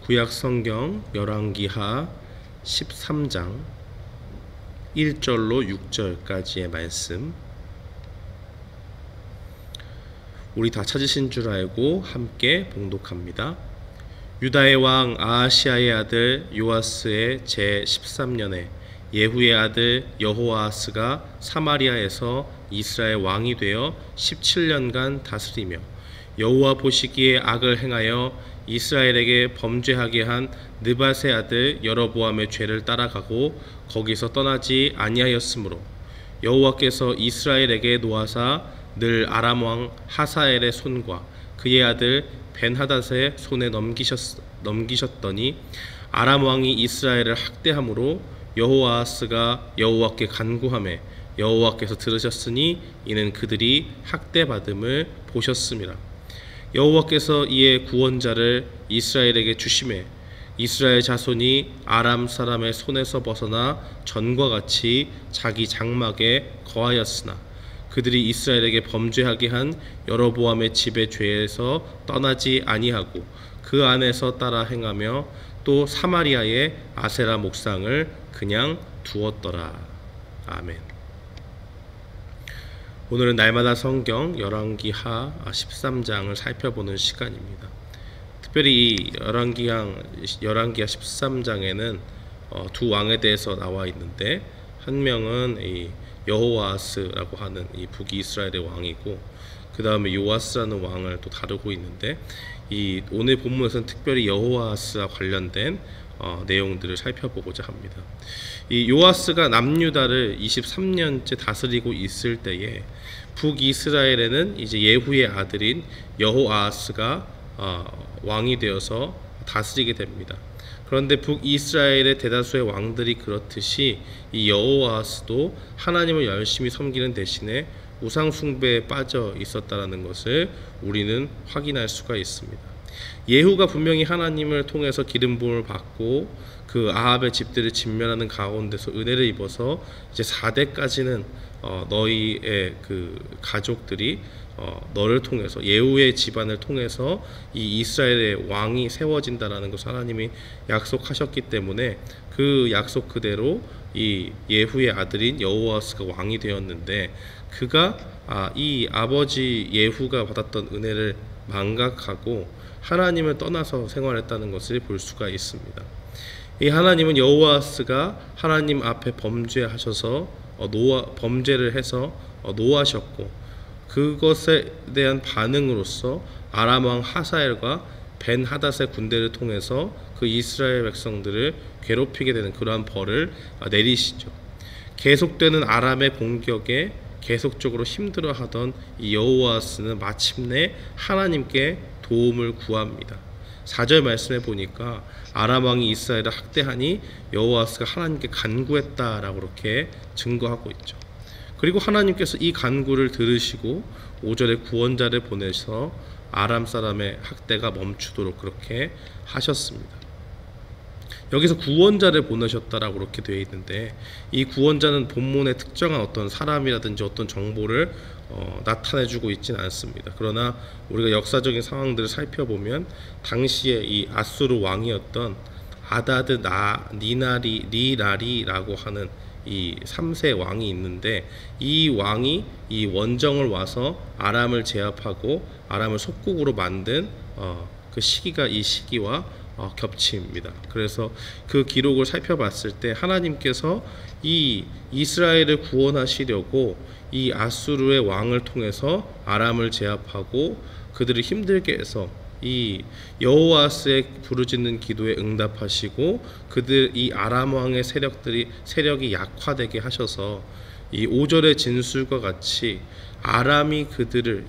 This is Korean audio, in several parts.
구약 성경 열왕기하 13장 1절로 6절까지의 말씀, 우리 다 찾으신 줄 알고 함께 봉독합니다. 유다의 왕 아하시아의 아들 요아스의 제 13년에 예후의 아들 여호아하스가 사마리아에서 이스라엘 왕이 되어 17년간 다스리며 여호와 보시기에 악을 행하여 이스라엘에게 범죄하게 한 느밧의 아들 여로보암의 죄를 따라가고 거기서 떠나지 아니하였으므로 여호와께서 이스라엘에게 노하사 늘 아람 왕 하사엘의 손과 그의 아들 벤하닷의 손에 넘기셨더니 아람 왕이 이스라엘을 학대함으로 여호아하스가 여호와께 간구하매 여호와께서 들으셨으니 이는 그들이 학대받음을 보셨음이라. 여호와께서 이에 구원자를 이스라엘에게 주시매 이스라엘 자손이 아람 사람의 손에서 벗어나 전과 같이 자기 장막에 거하였으나 그들이 이스라엘에게 범죄하게 한 여로보암의 집의 죄에서 떠나지 아니하고 그 안에서 따라 행하며 또 사마리아의 아세라 목상을 그냥 두었더라. 아멘. 오늘은 날마다 성경 열왕기하 13장을 살펴보는 시간입니다. 특별히 이 열왕기하 13장에는 두 왕에 대해서 나와 있는데, 한 명은 이 여호아하스라고 하는 이 북이스라엘의 왕이고, 그 다음에 요아스라는 왕을 또 다루고 있는데, 이 오늘 본문에서는 특별히 여호아하스와 관련된 내용들을 살펴보고자 합니다. 이 요아스가 남유다를 23년째 다스리고 있을 때에 북이스라엘에는 이제 예후의 아들인 여호아하스가 왕이 되어서 다스리게 됩니다. 그런데 북이스라엘의 대다수의 왕들이 그렇듯이 이 여호아하스도 하나님을 열심히 섬기는 대신에 우상 숭배에 빠져 있었다는 것을 우리는 확인할 수가 있습니다. 예후가 분명히 하나님을 통해서 기름 부음을 받고 그 아합의 집들을 진멸하는 가운데서 은혜를 입어서 이제 4대까지는 너희의 그 가족들이 너를 통해서, 예후의 집안을 통해서 이 이스라엘의 왕이 세워진다라는 것을 하나님이 약속하셨기 때문에 그 약속 그대로 이 예후의 아들인 여호아스가 왕이 되었는데, 그가 이 아버지 예후가 받았던 은혜를 망각하고 하나님을 떠나서 생활했다는 것을 볼 수가 있습니다. 이 하나님은 여호아스가 하나님 앞에 범죄하셔서 범죄를 해서 노하셨고, 그것에 대한 반응으로서 아람 왕 하사엘과 벤하닷의 군대를 통해서 그 이스라엘 백성들을 괴롭히게 되는 그러한 벌을 내리시죠. 계속되는 아람의 공격에 계속적으로 힘들어하던 이 여호아스는 마침내 하나님께 도움을 구합니다. 4절 말씀에 보니까 아람 왕이 이스라엘을 학대하니 여호아스가 하나님께 간구했다라고 그렇게 증거하고 있죠. 그리고 하나님께서 이 간구를 들으시고 5절에 구원자를 보내서 아람 사람의 학대가 멈추도록 그렇게 하셨습니다. 여기서 구원자를 보내셨다라고 그렇게 되어 있는데, 이 구원자는 본문에 특정한 어떤 사람이라든지 어떤 정보를 나타내주고 있지는 않습니다. 그러나 우리가 역사적인 상황들을 살펴보면 당시에 이 아수르 왕이었던 아다드 니나리라고 하는 이 3세 왕이 있는데, 이 왕이 이 원정을 와서 아람을 제압하고 아람을 속국으로 만든 그 시기가 이 시기와 겹칩니다. 그래서 그 기록을 살펴봤을 때 하나님께서 이 이스라엘을 구원하시려고 이 아수르의 왕을 통해서 아람을 제압하고 그들을 힘들게 해서 이 여호아스의 부르짖는 기도에 응답하시고 이 아람 왕의 세력이 약화되게 하셔서 이 5절의 진술과 같이 아람이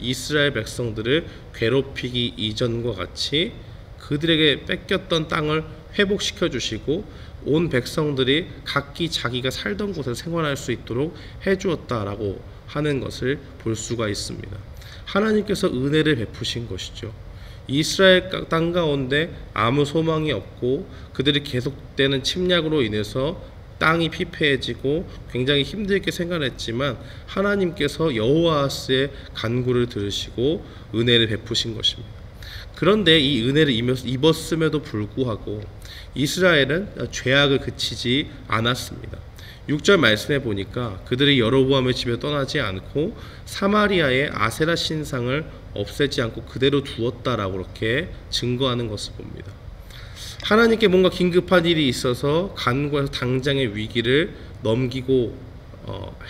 이스라엘 백성들을 괴롭히기 이전과 같이 그들에게 뺏겼던 땅을 회복시켜 주시고 온 백성들이 각기 자기가 살던 곳에서 생활할 수 있도록 해주었다라고 하는 것을 볼 수가 있습니다. 하나님께서 은혜를 베푸신 것이죠. 이스라엘 땅 가운데 아무 소망이 없고 그들이 계속되는 침략으로 인해서 땅이 피폐해지고 굉장히 힘들게 생활했지만 하나님께서 여호아하스의 간구를 들으시고 은혜를 베푸신 것입니다. 그런데 이 은혜를 입었음에도 불구하고 이스라엘은 죄악을 그치지 않았습니다. 6절 말씀에 보니까 그들이 여로보암의 집에 떠나지 않고 사마리아의 아세라 신상을 없애지 않고 그대로 두었다라고 그렇게 증거하는 것을 봅니다. 하나님께 뭔가 긴급한 일이 있어서 간구해서 당장의 위기를 넘기고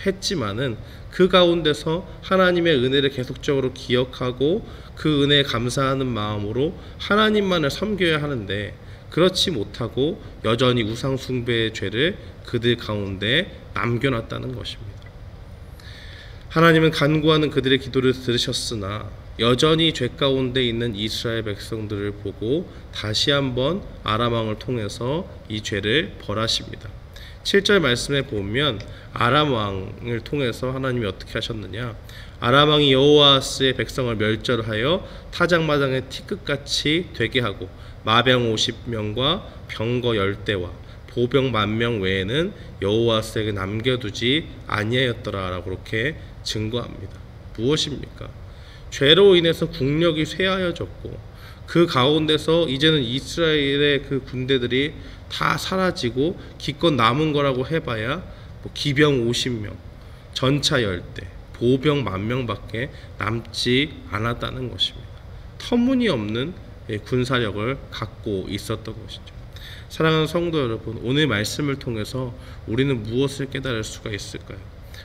했지만은 그 가운데서 하나님의 은혜를 계속적으로 기억하고 그 은혜에 감사하는 마음으로 하나님만을 섬겨야 하는데 그렇지 못하고 여전히 우상 숭배의 죄를 그들 가운데 남겨놨다는 것입니다. 하나님은 간구하는 그들의 기도를 들으셨으나 여전히 죄 가운데 있는 이스라엘 백성들을 보고 다시 한번 아람 왕을 통해서 이 죄를 벌하십니다. 7절 말씀에 보면 아람 왕을 통해서 하나님이 어떻게 하셨느냐, 아람 왕이 여호아스의 백성을 멸절하여 타작마당의 티끌같이 되게 하고 마병 50명과 병거 10대와 보병 10,000명 외에는 여호아스에게 남겨두지 아니하였더라라고 그렇게 증거합니다. 무엇입니까? 죄로 인해서 국력이 쇠하여졌고 그 가운데서 이제는 이스라엘의 그 군대들이 다 사라지고 기껏 남은 거라고 해봐야 기병 50명, 전차 10대, 보병 10,000명밖에 남지 않았다는 것입니다. 터무니없는 군사력을 갖고 있었던 것이죠. 사랑하는 성도 여러분, 오늘 말씀을 통해서 우리는 무엇을 깨달을 수가 있을까요?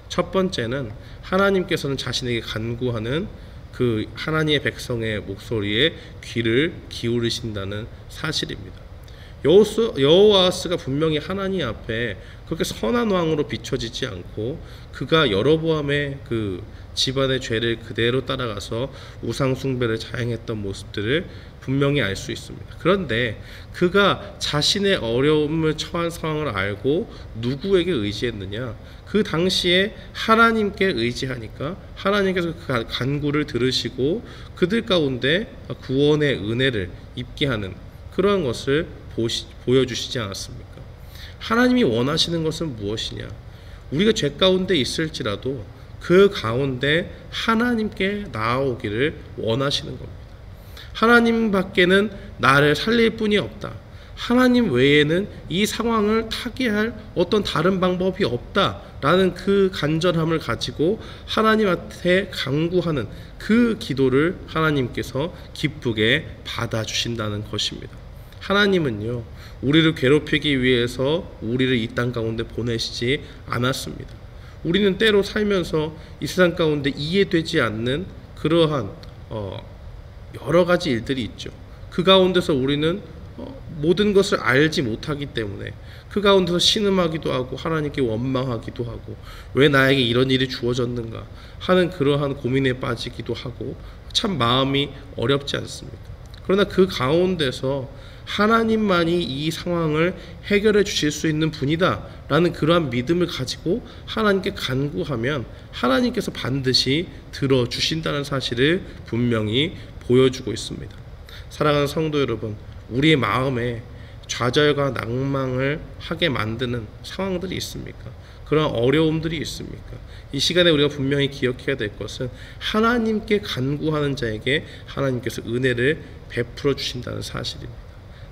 첫 번째는 하나님께서는 자신에게 간구하는 그 하나님의 백성의 목소리에 귀를 기울이신다는 사실입니다. 여호아스가 분명히 하나님 앞에 그렇게 선한 왕으로 비춰지지 않고 그가 여로보암의 그 집안의 죄를 그대로 따라가서 우상 숭배를 자행했던 모습들을 분명히 알 수 있습니다. 그런데 그가 자신의 어려움을 처한 상황을 알고 누구에게 의지했느냐? 그 당시에 하나님께 의지하니까 하나님께서 그 간구를 들으시고 그들 가운데 구원의 은혜를 입게 하는 그러한 것을 보여주시지 않았습니까? 하나님이 원하시는 것은 무엇이냐? 우리가 죄 가운데 있을지라도 그 가운데 하나님께 나아오기를 원하시는 겁니다. 하나님 밖에는 나를 살릴 뿐이 없다. 하나님 외에는 이 상황을 타개할 어떤 다른 방법이 없다라는 그 간절함을 가지고 하나님한테 간구하는 그 기도를 하나님께서 기쁘게 받아주신다는 것입니다. 하나님은요, 우리를 괴롭히기 위해서 우리를 이 땅 가운데 보내시지 않았습니다. 우리는 때로 살면서 이 세상 가운데 이해되지 않는 그러한 여러 가지 일들이 있죠. 그 가운데서 우리는 모든 것을 알지 못하기 때문에 그 가운데서 신음하기도 하고 하나님께 원망하기도 하고 왜 나에게 이런 일이 주어졌는가 하는 그러한 고민에 빠지기도 하고 참 마음이 어렵지 않습니까? 그러나 그 가운데서 하나님만이 이 상황을 해결해 주실 수 있는 분이다 라는 그러한 믿음을 가지고 하나님께 간구하면 하나님께서 반드시 들어주신다는 사실을 분명히 보여주고 있습니다. 사랑하는 성도 여러분, 우리의 마음에 좌절과 낭망을 하게 만드는 상황들이 있습니까? 그런 어려움들이 있습니까? 이 시간에 우리가 분명히 기억해야 될 것은 하나님께 간구하는 자에게 하나님께서 은혜를 베풀어 주신다는 사실입니다.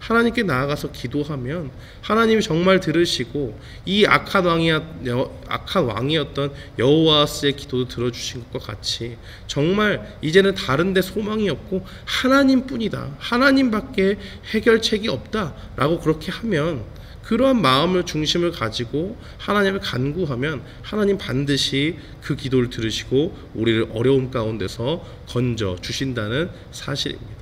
하나님께 나아가서 기도하면 하나님이 정말 들으시고 이 악한 왕이었던 여호아스의 기도도 들어주신 것과 같이 정말 이제는 다른 데 소망이 없고 하나님뿐이다, 하나님밖에 해결책이 없다라고 그렇게 하면 그러한 마음을 중심을 가지고 하나님을 간구하면 하나님 반드시 그 기도를 들으시고 우리를 어려움 가운데서 건져 주신다는 사실입니다.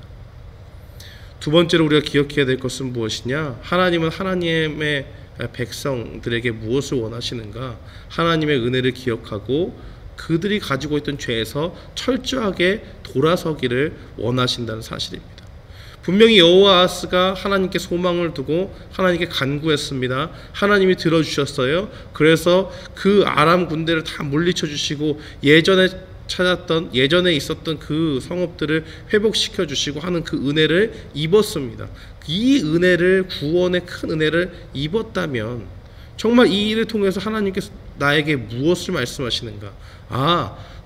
두 번째로 우리가 기억해야 될 것은 무엇이냐? 하나님은 하나님의 백성들에게 무엇을 원하시는가? 하나님의 은혜를 기억하고 그들이 가지고 있던 죄에서 철저하게 돌아서기를 원하신다는 사실입니다. 분명히 여호아스가 하나님께 소망을 두고 하나님께 간구했습니다. 하나님이 들어주셨어요. 그래서 그 아람 군대를 다 물리쳐 주시고 예전에 있었던 그 성읍들을 회복시켜 주시고 하는 그 은혜를 입었습니다. 이 은혜를, 구원의 큰 은혜를 입었다면 정말 이 일을 통해서 하나님께서 나에게 무엇을 말씀하시는가?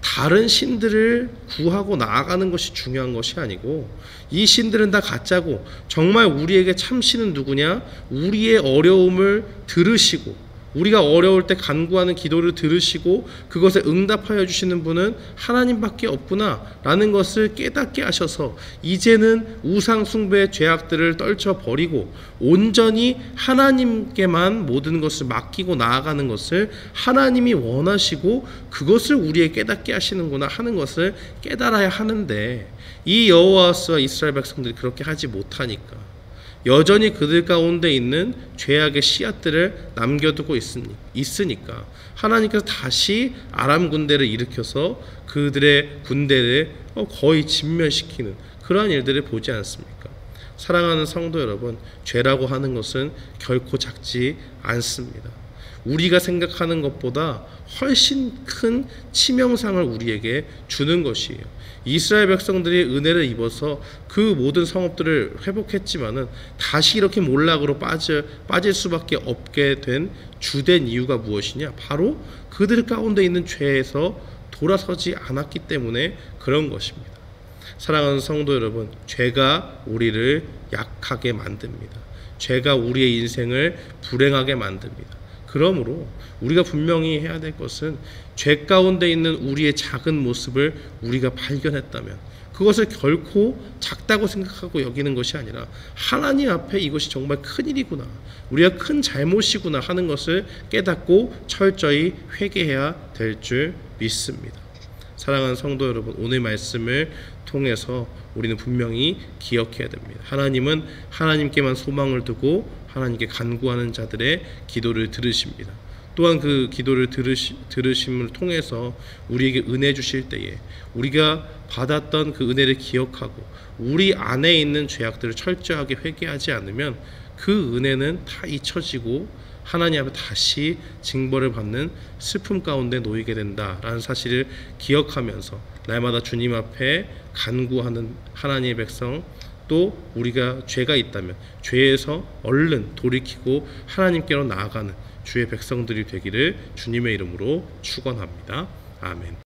다른 신들을 구하고 나아가는 것이 중요한 것이 아니고 이 신들은 다 가짜고 정말 우리에게 참 신은 누구냐? 우리의 어려움을 들으시고 우리가 어려울 때 간구하는 기도를 들으시고 그것에 응답하여 주시는 분은 하나님밖에 없구나 라는 것을 깨닫게 하셔서 이제는 우상 숭배의 죄악들을 떨쳐버리고 온전히 하나님께만 모든 것을 맡기고 나아가는 것을 하나님이 원하시고 그것을 우리에게 깨닫게 하시는구나 하는 것을 깨달아야 하는데 이 여호와와 이스라엘 백성들이 그렇게 하지 못하니까 여전히 그들 가운데 있는 죄악의 씨앗들을 남겨두고 있으니까 하나님께서 다시 아람 군대를 일으켜서 그들의 군대를 거의 진멸시키는 그러한 일들을 보지 않습니까? 사랑하는 성도 여러분, 죄라고 하는 것은 결코 작지 않습니다. 우리가 생각하는 것보다 훨씬 큰 치명상을 우리에게 주는 것이에요. 이스라엘 백성들이 은혜를 입어서 그 모든 성읍들을 회복했지만은 다시 이렇게 몰락으로 빠질 수밖에 없게 된 주된 이유가 무엇이냐? 바로 그들 가운데 있는 죄에서 돌아서지 않았기 때문에 그런 것입니다. 사랑하는 성도 여러분, 죄가 우리를 약하게 만듭니다. 죄가 우리의 인생을 불행하게 만듭니다. 그러므로 우리가 분명히 해야 될 것은 죄 가운데 있는 우리의 작은 모습을 우리가 발견했다면 그것을 결코 작다고 생각하고 여기는 것이 아니라 하나님 앞에 이것이 정말 큰일이구나, 우리가 큰 잘못이구나 하는 것을 깨닫고 철저히 회개해야 될 줄 믿습니다. 사랑하는 성도 여러분, 오늘 말씀을 통해서 우리는 분명히 기억해야 됩니다. 하나님은 하나님께만 소망을 두고 하나님께 간구하는 자들의 기도를 들으십니다. 또한 그 기도를 들으심을 통해서 우리에게 은혜 주실 때에 우리가 받았던 그 은혜를 기억하고 우리 안에 있는 죄악들을 철저하게 회개하지 않으면 그 은혜는 다 잊혀지고 하나님 앞에 다시 징벌을 받는 슬픔 가운데 놓이게 된다라는 사실을 기억하면서 날마다 주님 앞에 간구하는 하나님의 백성, 또 우리가 죄가 있다면 죄에서 얼른 돌이키고 하나님께로 나아가는 주의 백성들이 되기를 주님의 이름으로 축원합니다. 아멘.